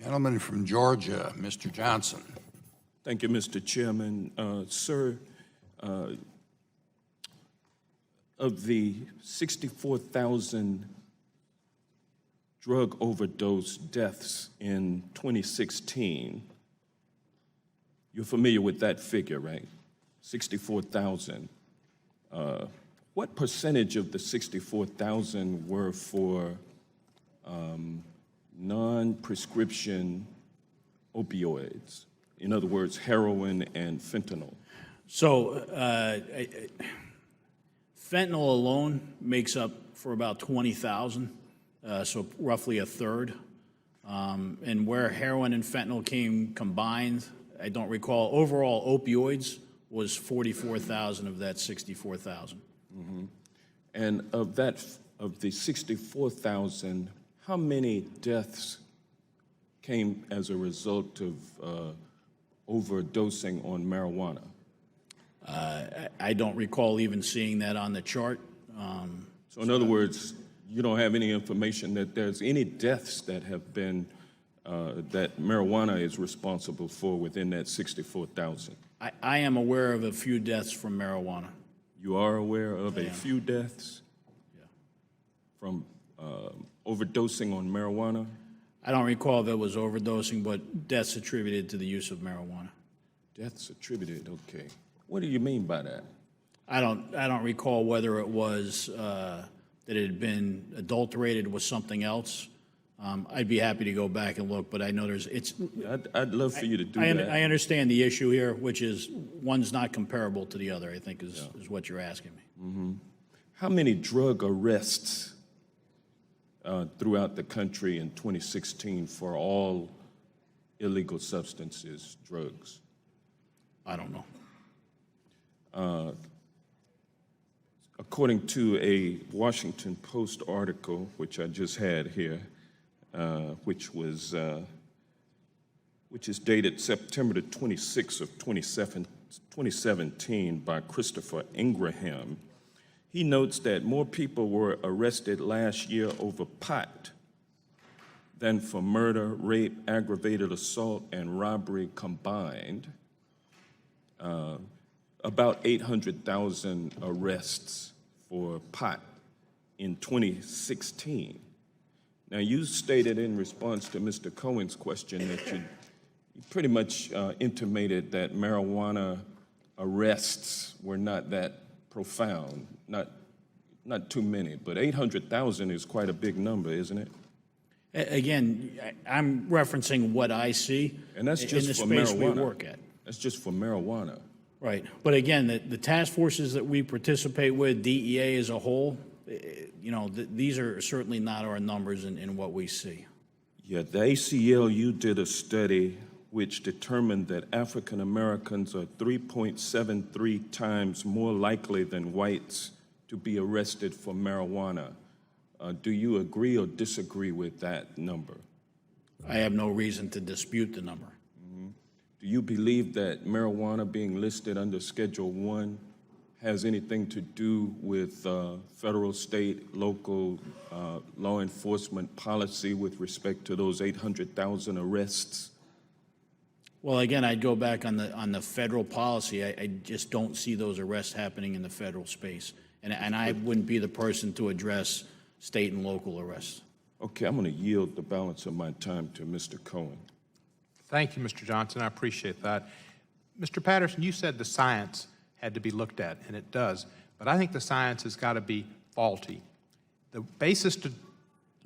Gentleman from Georgia, Mr. Johnson. Thank you, Mr. Chairman. Sir, of the 64,000 drug overdose deaths in 2016, you're familiar with that figure, right? 64,000. What percentage of the 64,000 were for non-prescription opioids? In other words, heroin and fentanyl. So fentanyl alone makes up for about 20,000, so roughly a third. And where heroin and fentanyl came combined, I don't recall. Overall, opioids was 44,000 of that 64,000. Mm-hmm. And of the 64,000, how many deaths came as a result of overdosing on marijuana? I don't recall even seeing that on the chart. So in other words, you don't have any information that there's any deaths that have been, that marijuana is responsible for within that 64,000? I am aware of a few deaths from marijuana. You are aware of a few deaths? Yeah. From overdosing on marijuana? I don't recall if it was overdosing, but deaths attributed to the use of marijuana. Deaths attributed, okay. What do you mean by that? I don't recall whether it was that it had been adulterated with something else. I'd be happy to go back and look, but I know I'd love for you to do that. I understand the issue here, which is one's not comparable to the other, I think is what you're asking me. Mm-hmm. How many drug arrests throughout the country in 2016 for all illegal substances, drugs? I don't know. According to a Washington Post article, which I just had here, which is dated September the 26th of 2017 by Christopher Ingraham, he notes that more people were arrested last year over pot than for murder, rape, aggravated assault, and robbery combined. About 800,000 arrests for pot in 2016. Now, you stated in response to Mr. Cohen's question that you pretty much intimated that marijuana arrests were not that profound, not too many, but 800,000 is quite a big number, isn't it? Again, I'm referencing what I see and that's just in the for space marijuana. we work at. That's just for marijuana. Right. But again, the task forces that we participate with, DEA as a whole, these are certainly not our numbers in what we see. Yeah, the ACLU did a study which determined that African Americans are 3.73 times more likely than whites to be arrested for marijuana. Do you agree or disagree with that number? I have no reason to dispute the number. Do you believe that marijuana being listed under Schedule 1 has anything to do with federal, state, local law enforcement policy with respect to those 800,000 arrests? Well, again, I'd go back on the federal policy. I just don't see those arrests happening in the federal space. And I wouldn't be the person to address state and local arrests. Okay, I'm going to yield the balance of my time to Mr. Cohen. Thank you, Mr. Johnson. I appreciate that. Mr. Patterson, you said the science had to be looked at, and it does. But I think the science has got to be faulty. The basis to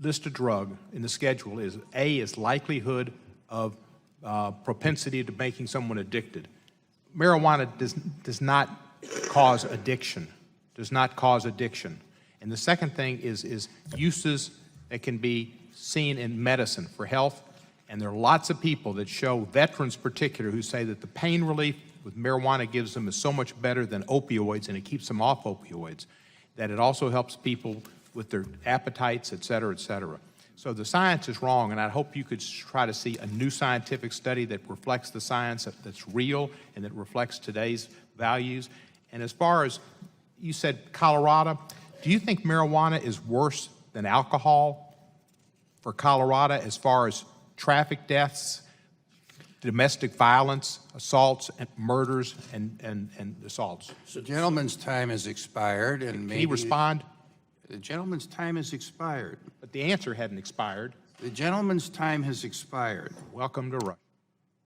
list a drug in the schedule is A, is likelihood of propensity to making someone addicted. Marijuana does not cause addiction, And the second thing is uses that can be seen in medicine for health. And there are lots of people that show, veterans particular, who say that the pain relief with marijuana gives them is so much better than opioids, and it keeps them off opioids, that it also helps people with their appetites, et cetera, et cetera. So the science is wrong, and I hope you could try to see a new scientific study that reflects the science that's real and that reflects today's values. And as far as you said, Colorado, do you think marijuana is worse than alcohol for Colorado as far as traffic deaths, domestic violence, assaults, and murders, and assaults. The gentleman's time has expired, and Can maybe... he respond? The gentleman's time has expired. But the answer hadn't expired. The gentleman's time has expired. Welcome to Russia.